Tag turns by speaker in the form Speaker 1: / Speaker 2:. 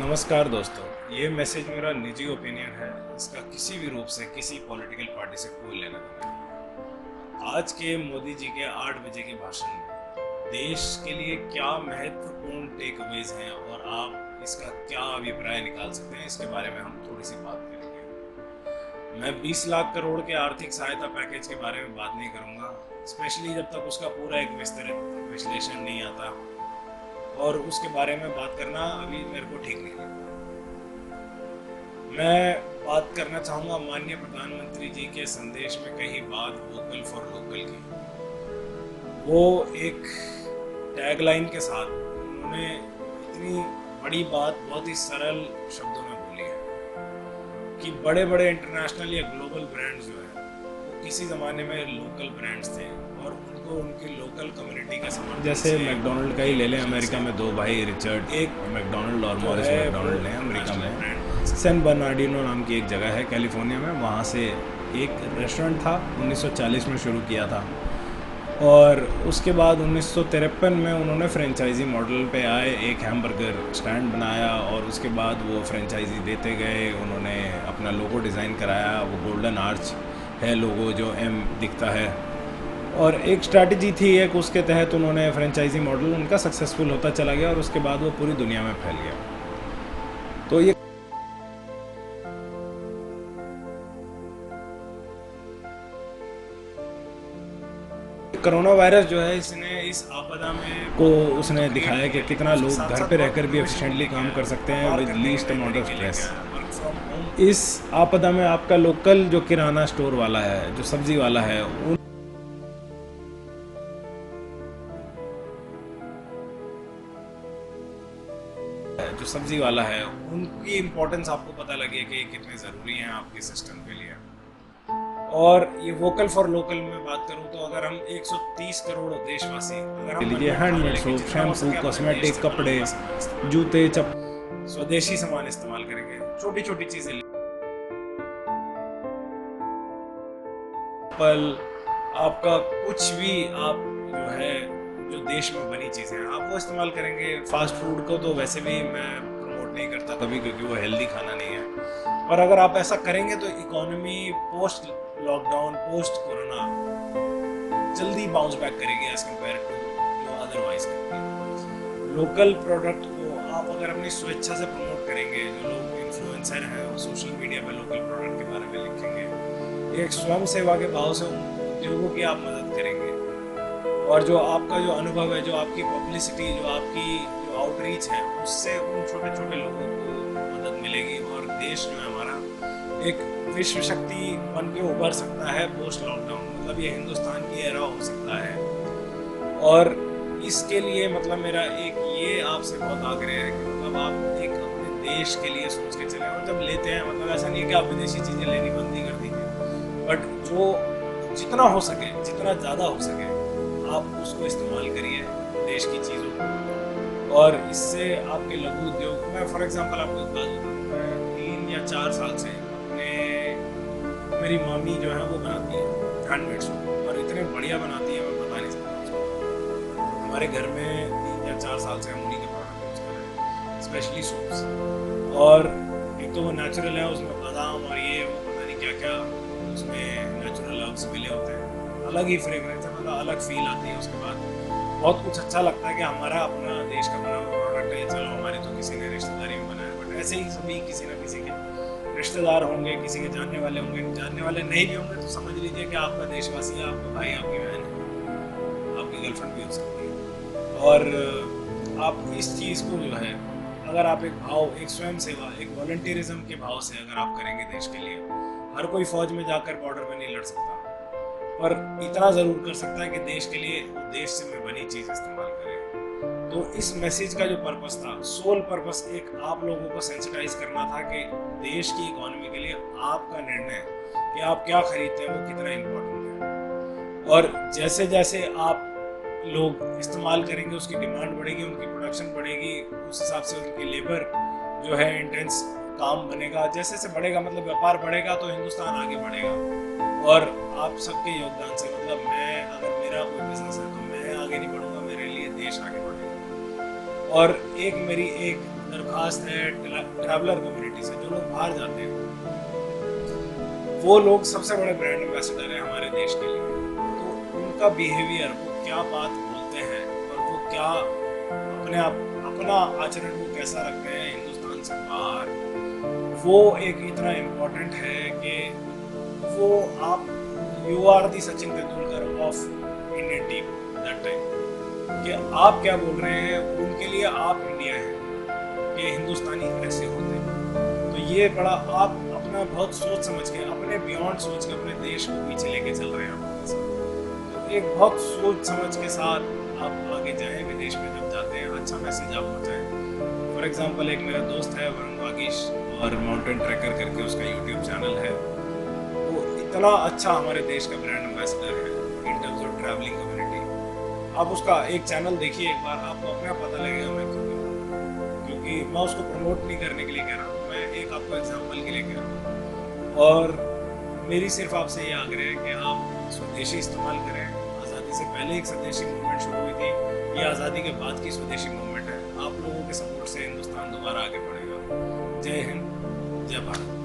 Speaker 1: नमस्कार दोस्तों, ये मैसेज मेरा निजी ओपिनियन है। इसका किसी भी रूप से किसी पॉलिटिकल पार्टी से कोई लेना देना नहीं। आज के मोदी जी के 8 बजे के भाषण में देश के लिए क्या महत्वपूर्ण टेक अवेज हैं और आप इसका क्या अभिप्राय निकाल सकते हैं, इसके बारे में हम थोड़ी सी बात करेंगे। मैं 20 लाख करोड़ के आर्थिक सहायता पैकेज के बारे में बात नहीं करूंगा, स्पेशली जब तक उसका पूरा एक विस्तृत विश्लेषण नहीं आता और उसके बारे में बात करना अभी मेरे को ठीक नहीं लगता। मैं बात करना चाहूँगा माननीय प्रधानमंत्री जी के संदेश में कही बात वोकल फॉर लोकल की। वो एक टैगलाइन के साथ उन्होंने इतनी बड़ी बात बहुत ही सरल शब्दों में बोली है कि बड़े बड़े इंटरनेशनल या ग्लोबल ब्रांड्स जो है वो किसी ज़माने में लोकल ब्रांड्स थे और उनको उनकी लोकल कम्युनिटी का समर्थन, जैसे मैकडोनल्ड का ही ले लें। अमेरिका में दो भाई रिचर्ड, एक मैकडोनल्ड और मॉरिस मैकडोनल्ड है अमेरिका में। सैन बर्नार्डिनो नाम की एक जगह है कैलिफोर्निया में, वहाँ से एक रेस्टोरेंट था, 1940 में शुरू किया था और उसके बाद 1953 में उन्होंने फ्रेंचाइजी मॉडल पे आए, एक हैमबर्गर स्टैंड बनाया और उसके बाद वो फ्रेंचाइजी देते गए। उन्होंने अपना लोगो डिज़ाइन कराया, वो गोल्डन आर्च है लोगो जो एम दिखता है, और एक स्ट्रैटेजी थी एक, उसके तहत उन्होंने फ्रेंचाइजी मॉडल उनका सक्सेसफुल होता चला गया और उसके बाद वो पूरी दुनिया में फैल गया। तो ये कोरोना वायरस जो है, इसने इस आपदा में को उसने दिखाया कि कितना लोग घर पे रहकर भी एफिशिएंटली काम कर सकते हैं with least amount of stress. इस आपदा में आपका लोकल जो किराना स्टोर वाला है, जो सब्जी वाला है, उनकी इम्पोर्टेंस आपको पता लगे कि ये कितने ज़रूरी हैं आपके सिस्टम के लिए। और ये वोकल फॉर लोकल में बात करूं तो अगर हम 130 करोड़ देशवासी, अगर हम लीजिए हैंडमेड सोप, शैम्पू, कॉस्मेटिक, कपड़े, जूते, स्वदेशी सामान इस्तेमाल करेंगे, छोटी छोटी चीज़ें, एप्पल, आपका कुछ भी, आप जो है जो देश में बनी चीज़ें हैं आप वो इस्तेमाल करेंगे। फास्ट फूड को तो वैसे भी मैं प्रमोट नहीं करता कभी, क्योंकि वो हेल्दी खाना नहीं है, पर अगर आप ऐसा करेंगे तो economy post lockdown, post corona जल्दी बाउंस बैक करेगी एज कम्पेयर टू जो अदरवाइज करती है। लोकल प्रोडक्ट को आप अगर अपनी स्वेच्छा से प्रमोट करेंगे, जो लोग इन्फ्लुएंसर हैं वो सोशल मीडिया पर लोकल प्रोडक्ट के बारे में लिखेंगे, एक स्वयं सेवा के भाव से उन उद्योगों की आप मदद करेंगे और जो आपका जो अनुभव है, जो आपकी पब्लिसिटी, जो आपकी जो आउटरीच है, उससे उन छोटे छोटे लोगों को मदद मिलेगी और देश जो है हमारा एक विश्व शक्ति बन के उभर सकता है पोस्ट लॉकडाउन। मतलब ये हिंदुस्तान की एरा हो सकता है। और इसके लिए मतलब मेरा एक ये आपसे बहुत आग्रह है कि मतलब आप एक अपने देश के लिए सोच के चलें, और जब लेते हैं मतलब ऐसा नहीं है कि आप विदेशी चीज़ें लेनी बंद ही कर दीजिए, बट जो जितना हो सके, जितना ज़्यादा हो सके आप उसको इस्तेमाल करिए देश की चीज़ों को, और इससे आपके लघु उद्योग, मैं फॉर एग्जांपल आपको एक बात बताऊँ, मैं 3 या 4 साल से मेरी मामी जो है वो बनाती है हैंडमेड सोप, और इतने बढ़िया बनाती है, मैं बता नहीं सकता उसको। हमारे घर में 3 या 4 साल से हम उन्हीं के प्रोडक्ट यूज़ कर रहे हैं, स्पेशली सोप्स। और एक तो वो नेचुरल है, उसमें बादाम और ये वो पता नहीं क्या क्या उसमें नेचुरल हर्ब्स मिले होते हैं, अलग ही फ्रेगरेंस है, मतलब अलग फील आती है। उसके बाद बहुत कुछ अच्छा लगता है कि हमारा अपना देश का बना हुआ प्रोडक्ट है। चलो हमारी तो किसी ने रिश्तेदारी में बनाया, बट ऐसे ही सभी किसी न किसी के रिश्तेदार होंगे, किसी के जानने वाले होंगे, जानने वाले नहीं भी होंगे तो समझ लीजिए कि आपका देशवासी है, आपका भाई, आपकी बहन है, आपकी गर्लफ्रेंड भी हो सकती है। और आप इस चीज़ को जो है, अगर आप एक भाव, एक स्वयं सेवा, एक वॉलंटियरिज्म के भाव से अगर आप करेंगे देश के लिए, हर कोई फौज में जाकर बॉर्डर में नहीं लड़ सकता, पर इतना ज़रूर कर सकता है कि देश के लिए देश से में बनी चीज़ इस्तेमाल करें। तो इस मैसेज का जो पर्पस था, सोल पर्पस, एक आप लोगों को सेंसिटाइज करना था कि देश की इकोनॉमी के लिए आपका निर्णय कि आप क्या खरीदते हैं वो कितना इम्पोर्टेंट है। और जैसे जैसे आप लोग इस्तेमाल करेंगे उसकी डिमांड बढ़ेगी, उनकी प्रोडक्शन बढ़ेगी, उस हिसाब से उनकी लेबर जो है इंटेंस काम बनेगा, जैसे जैसे बढ़ेगा मतलब व्यापार बढ़ेगा तो हिंदुस्तान आगे बढ़ेगा। और आप सबके योगदान से, मतलब मैं अगर मेरा कोई बिजनेस है तो मैं आगे नहीं बढ़ूंगा, मेरे लिए देश आगे बढ़ेगा। और एक मेरी एक दरखास्त है ट्रैवलर कम्युनिटी से, जो लोग बाहर जाते हैं, वो लोग सबसे बड़े ब्रांड एम्बेसडर हैं हमारे देश के लिए। तो उनका बिहेवियर, वो क्या बात बोलते हैं और वो क्या अपना आचरण वो कैसा रखते हैं हिंदुस्तान से बाहर, वो एक इतना इम्पोर्टेंट है कि वो आप you are the Sachin Tendulkar of Indian team that time, कि आप क्या बोल रहे हैं उनके लिए आप इंडिया हैं, कि हिंदुस्तानी ऐसे होते हैं। तो ये बड़ा आप अपना बहुत सोच समझ के, अपने बियॉन्ड सोच के अपने देश को पीछे लेके चल रहे हैं अपने साथ। तो एक बहुत सोच समझ के साथ आप आगे जाएं, विदेश में जब जाते हैं अच्छा मैसेज आप पहुँचाएं। फॉर एग्जांपल एक मेरा दोस्त है वरुण वागीश, और माउंटेन ट्रैकर करके उसका यूट्यूब चैनल है, वो इतना अच्छा हमारे देश का ब्रांड एम्बेसडर है in terms of travelling community. आप उसका एक चैनल देखिए एक बार, आपको अपना पता लगेगा मैं क्यों, क्योंकि मैं उसको प्रमोट नहीं करने के लिए कह रहा हूँ, मैं एक आपको एग्जांपल के लिए कह रहा हूँ। और मेरी सिर्फ आपसे ये आग्रह है कि आप स्वदेशी इस्तेमाल करें। आज़ादी से पहले एक स्वदेशी मूवमेंट शुरू हुई थी, ये आज़ादी के बाद की स्वदेशी मूवमेंट है। आप लोगों के सपोर्ट से हिंदुस्तान दोबारा आगे बढ़ेगा। जय हिंद, जय भारत।